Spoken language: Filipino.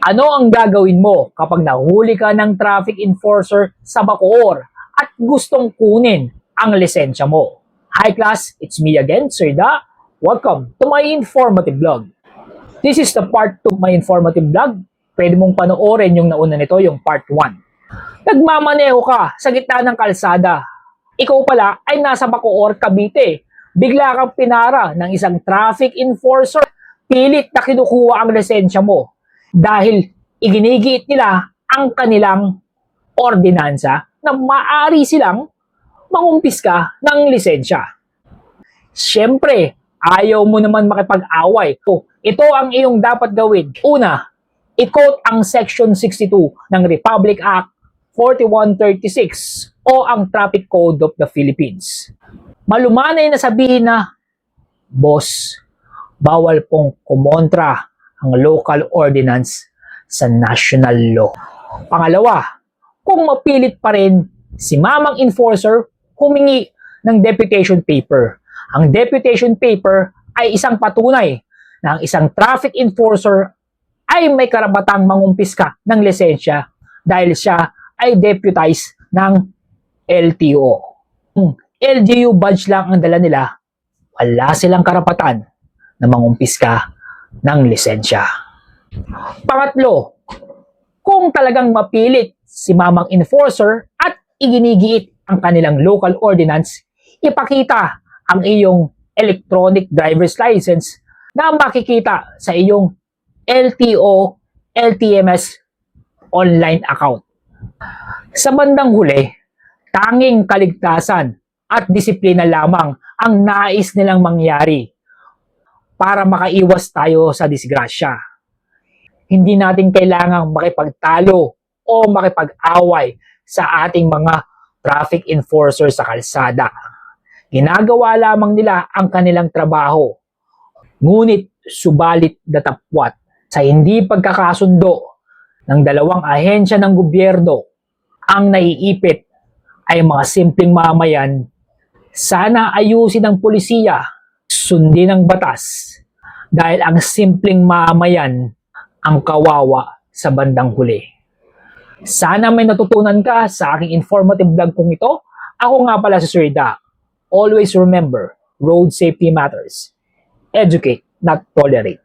Ano ang gagawin mo kapag nahuli ka ng traffic enforcer sa Bacoor at gustong kunin ang lisensya mo? Hi class, it's me again, Sir Da. Welcome to my informative vlog. This is the part 2 of my informative vlog. Pwede mong panoorin yung nauna nito, yung part 1. Nagmamaneho ka sa gitna ng kalsada. Ikaw pala ay nasa Bacoor, Cavite. Bigla kang pinara ng isang traffic enforcer. Pilit na kinukuha ang lisensya mo dahil iginigiit nila ang kanilang ordinansa na maaari silang mangumpiska ng lisensya. Siyempre, ayaw mo naman makipag-away. Ito ang iyong dapat gawin. Una, i-quote ang Section 62 ng Republic Act 4136 o ang Traffic Code of the Philippines. Malumanay na sabihin na, Boss, bawal pong kumontra ang local ordinance sa national law. Pangalawa, kung mapilit pa rin si mamang enforcer, humingi ng deputation paper. Ang deputation paper ay isang patunay na ang isang traffic enforcer ay may karapatang mangumpiska ng lisensya dahil siya ay deputized ng LTO. LGU badge lang ang dala nila, wala silang karapatan na mangumpiska ng lisensya. Pangatlo, kung talagang mapilit si mamang enforcer at iginigiit ang kanilang local ordinance, ipakita ang iyong electronic driver's license na makikita sa iyong LTO, LTMS online account. Sa bandang huli, tanging kaligtasan at disiplina lamang ang nais nilang mangyari para makaiwas tayo sa disgrasya. Hindi natin kailangang makipagtalo o makipag-away sa ating mga traffic enforcer sa kalsada. Ginagawa lamang nila ang kanilang trabaho. Ngunit subalit datapwat sa hindi pagkakasundo ng dalawang ahensya ng gobyerno, ang naiipit ay mga simpleng mamayan. Sana ayusin ng pulisiya, sundin ang batas, dahil ang simpleng mamayan ang kawawa sa bandang huli. Sana may natutunan ka sa aking informative vlog kong ito. Ako nga pala si Sir Da. Always remember, road safety matters. Educate, not tolerate.